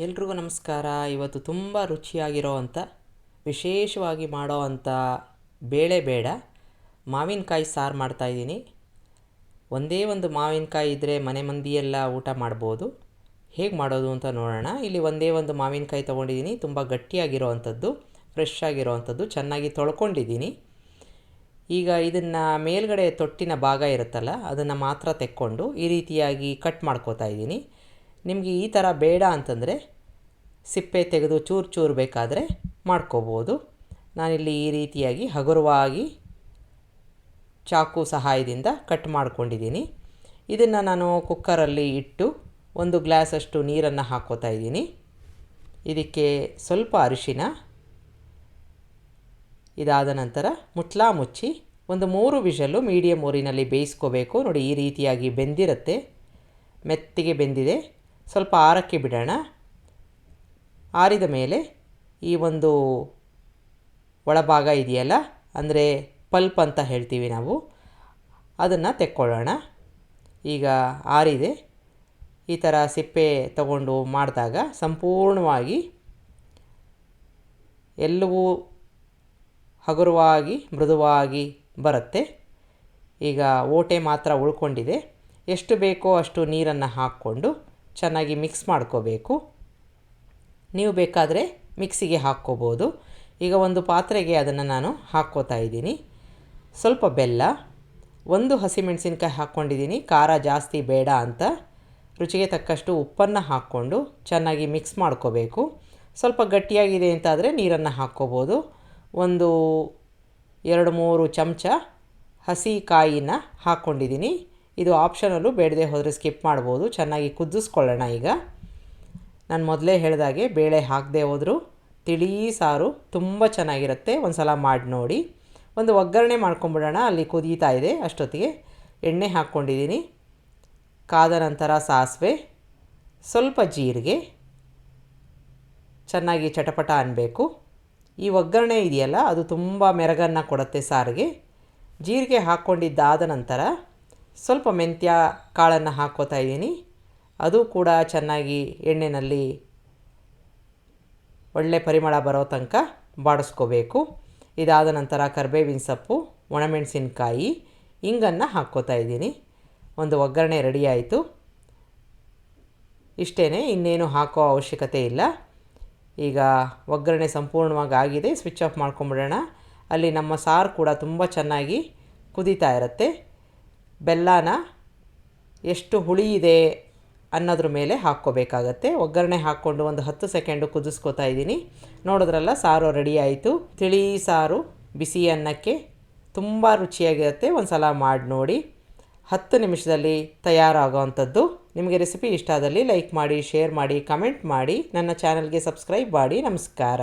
ಎಲ್ರಿಗೂ ನಮಸ್ಕಾರ. ಇವತ್ತು ತುಂಬ ರುಚಿಯಾಗಿರೋವಂಥ ವಿಶೇಷವಾಗಿ ಮಾಡೋವಂಥ ಬೇಳೆ ಬೇಡ ಮಾವಿನಕಾಯಿ ಸಾರು ಮಾಡ್ತಾಯಿದ್ದೀನಿ. ಒಂದೇ ಒಂದು ಮಾವಿನಕಾಯಿ ಇದ್ದರೆ ಮನೆ ಮಂದಿಯೆಲ್ಲ ಊಟ ಮಾಡ್ಬೋದು. ಹೇಗೆ ಮಾಡೋದು ಅಂತ ನೋಡೋಣ. ಇಲ್ಲಿ ಒಂದೇ ಒಂದು ಮಾವಿನಕಾಯಿ ತೊಗೊಂಡಿದ್ದೀನಿ. ತುಂಬ ಗಟ್ಟಿಯಾಗಿರೋವಂಥದ್ದು, ಫ್ರೆಶ್ ಆಗಿರೋವಂಥದ್ದು, ಚೆನ್ನಾಗಿ ತೊಳ್ಕೊಂಡಿದ್ದೀನಿ. ಈಗ ಇದನ್ನು ಮೇಲ್ಗಡೆ ತೊಟ್ಟಿನ ಭಾಗ ಇರುತ್ತಲ್ಲ ಅದನ್ನು ಮಾತ್ರ ತೆಕ್ಕೊಂಡು ಈ ರೀತಿಯಾಗಿ ಕಟ್ ಮಾಡ್ಕೋತಾ ಇದ್ದೀನಿ. ನಿಮಗೆ ಈ ಥರ ಬೇಡ ಅಂತಂದರೆ ಸಿಪ್ಪೆ ತೆಗೆದು ಚೂರು ಚೂರು ಬೇಕಾದರೆ ಮಾಡ್ಕೋಬೋದು. ನಾನಿಲ್ಲಿ ಈ ರೀತಿಯಾಗಿ ಹಗುರವಾಗಿ ಚಾಕು ಸಹಾಯದಿಂದ ಕಟ್ ಮಾಡ್ಕೊಂಡಿದ್ದೀನಿ. ಇದನ್ನು ನಾನು ಕುಕ್ಕರಲ್ಲಿ ಇಟ್ಟು 1 ಗ್ಲಾಸಷ್ಟು ನೀರನ್ನು ಹಾಕ್ಕೋತಾ ಇದ್ದೀನಿ. ಇದಕ್ಕೆ ಸ್ವಲ್ಪ ಅರಿಶಿನ, ಇದಾದ ನಂತರ ಮುಚ್ಚಳ ಮುಚ್ಚಿ 3 ವಿಷಲು ಮೀಡಿಯಮ್ ಊರಿನಲ್ಲಿ ಬೇಯಿಸ್ಕೋಬೇಕು. ನೋಡಿ, ಈ ರೀತಿಯಾಗಿ ಬೆಂದಿರುತ್ತೆ, ಮೆತ್ತಿಗೆ ಬೆಂದಿದೆ. ಸ್ವಲ್ಪ ಆರಕ್ಕೆ ಬಿಡೋಣ. ಆರಿದ ಮೇಲೆ ಈ ಒಂದು ಒಳಭಾಗ ಇದೆಯಲ್ಲ, ಅಂದರೆ ಪಲ್ಪ್ ಅಂತ ಹೇಳ್ತೀವಿ ನಾವು, ಅದನ್ನು ತೆಕ್ಕೊಳ್ಳೋಣ. ಈಗ ಆರಿದೆ. ಈ ಥರ ಸಿಪ್ಪೆ ತಗೊಂಡು ಮಾಡಿದಾಗ ಸಂಪೂರ್ಣವಾಗಿ ಎಲ್ಲವೂ ಹಗುರವಾಗಿ ಮೃದುವಾಗಿ ಬರುತ್ತೆ. ಈಗ ಓಟೆ ಮಾತ್ರ ಉಳ್ಕೊಂಡಿದೆ. ಎಷ್ಟು ಬೇಕೋ ಅಷ್ಟು ನೀರನ್ನು ಹಾಕ್ಕೊಂಡು ಚೆನ್ನಾಗಿ ಮಿಕ್ಸ್ ಮಾಡ್ಕೋಬೇಕು. ನೀವು ಬೇಕಾದರೆ ಮಿಕ್ಸಿಗೆ ಹಾಕ್ಕೋಬೋದು. ಈಗ ಒಂದು ಪಾತ್ರೆಗೆ ಅದನ್ನು ನಾನು ಹಾಕ್ಕೋತಾ ಇದ್ದೀನಿ. ಸ್ವಲ್ಪ ಬೆಲ್ಲ, 1 ಹಸಿಮೆಣಸಿನ್ಕಾಯಿ ಹಾಕ್ಕೊಂಡಿದ್ದೀನಿ. ಖಾರ ಜಾಸ್ತಿ ಬೇಡ ಅಂತ. ರುಚಿಗೆ ತಕ್ಕಷ್ಟು ಉಪ್ಪನ್ನು ಹಾಕ್ಕೊಂಡು ಚೆನ್ನಾಗಿ ಮಿಕ್ಸ್ ಮಾಡ್ಕೋಬೇಕು. ಸ್ವಲ್ಪ ಗಟ್ಟಿಯಾಗಿದೆ ಅಂತಾದರೆ ನೀರನ್ನು ಹಾಕ್ಕೋಬೋದು. 2-3 ಚಮಚ ಹಸಿ ಕಾಯಿನ ಹಾಕ್ಕೊಂಡಿದ್ದೀನಿ. ಇದು ಆಪ್ಷನಲ್ಲು, ಬೇಡದೆ ಹೋದರೆ ಸ್ಕಿಪ್ ಮಾಡ್ಬೋದು. ಚೆನ್ನಾಗಿ ಕುದಿಸ್ಕೊಳ್ಳೋಣ. ಈಗ ನಾನು ಮೊದಲೇ ಹೇಳಿದಾಗೆ ಬೇಳೆ ಹಾಕದೆ ಹೋದರೂ ತಿಳಿ ಸಾರು ತುಂಬ ಚೆನ್ನಾಗಿರುತ್ತೆ. ಒಂದು ಸಲ ಮಾಡಿ ನೋಡಿ. ಒಂದು ಒಗ್ಗರಣೆ ಮಾಡ್ಕೊಂಬಿಡೋಣ. ಅಲ್ಲಿ ಕುದೀತಾ ಇದೆ. ಅಷ್ಟೊತ್ತಿಗೆ ಎಣ್ಣೆ ಹಾಕ್ಕೊಂಡಿದ್ದೀನಿ. ಕಾದ ನಂತರ ಸಾಸಿವೆ, ಸ್ವಲ್ಪ ಜೀರಿಗೆ, ಚೆನ್ನಾಗಿ ಚಟಪಟ ಅನ್ನಬೇಕು. ಈ ಒಗ್ಗರಣೆ ಇದೆಯಲ್ಲ ಅದು ತುಂಬ ಮೆರಗನ್ನು ಕೊಡುತ್ತೆ ಸಾರಿಗೆ. ಜೀರಿಗೆ ಹಾಕ್ಕೊಂಡಿದ್ದಾದ ನಂತರ ಸ್ವಲ್ಪ ಮೆಂತ್ಯ ಕಾಳನ್ನು ಹಾಕ್ಕೋತಾ ಇದ್ದೀನಿ. ಅದು ಕೂಡ ಚೆನ್ನಾಗಿ ಎಣ್ಣೆಯಲ್ಲಿ ಒಳ್ಳೆ ಪರಿಮಳ ಬರೋ ತನಕ ಬಾಡಿಸ್ಕೋಬೇಕು. ಇದಾದ ನಂತರ ಕರಿಬೇವಿನ ಸೊಪ್ಪು, ಒಣಮೆಣಸಿನ್ಕಾಯಿ, ಇಂಗನ್ನು ಹಾಕ್ಕೋತಾ ಇದ್ದೀನಿ. ಒಂದು ಒಗ್ಗರಣೆ ರೆಡಿ ಆಯಿತು. ಇಷ್ಟೇ, ಇನ್ನೇನು ಹಾಕೋ ಅವಶ್ಯಕತೆ ಇಲ್ಲ. ಈಗ ಒಗ್ಗರಣೆ ಸಂಪೂರ್ಣವಾಗಿ ಆಗಿದೆ. ಸ್ವಿಚ್ ಆಫ್ ಮಾಡ್ಕೊಂಬಿಡೋಣ. ಅಲ್ಲಿ ನಮ್ಮ ಸಾರು ಕೂಡ ತುಂಬ ಚೆನ್ನಾಗಿ ಕುದೀತಾ ಇರುತ್ತೆ. ಬೆಲ್ಲನ ಎಷ್ಟು ಹುಳಿ ಇದೆ ಅನ್ನೋದ್ರ ಮೇಲೆ ಹಾಕ್ಕೋಬೇಕಾಗತ್ತೆ. ಒಗ್ಗರಣೆ ಹಾಕ್ಕೊಂಡು ಒಂದು 10 ಸೆಕೆಂಡು ಕುದಿಸ್ಕೋತಾ ಇದ್ದೀನಿ. ನೋಡಿದ್ರಲ್ಲ, ಸಾರು ರೆಡಿ ಆಯಿತು. ತಿಳಿ ಸಾರು ಬಿಸಿ ಅನ್ನಕ್ಕೆ ತುಂಬ ರುಚಿಯಾಗಿರುತ್ತೆ. ಒಂದು ಸಲ ಮಾಡಿ ನೋಡಿ. 10 ನಿಮಿಷದಲ್ಲಿ ತಯಾರಾಗೋವಂಥದ್ದು. ನಿಮಗೆ ರೆಸಿಪಿ ಇಷ್ಟ ಆದಲ್ಲಿ ಲೈಕ್ ಮಾಡಿ, ಶೇರ್ ಮಾಡಿ, ಕಮೆಂಟ್ ಮಾಡಿ. ನನ್ನ ಚಾನಲ್ಗೆ ಸಬ್ಸ್ಕ್ರೈಬ್ ಮಾಡಿ. ನಮಸ್ಕಾರ.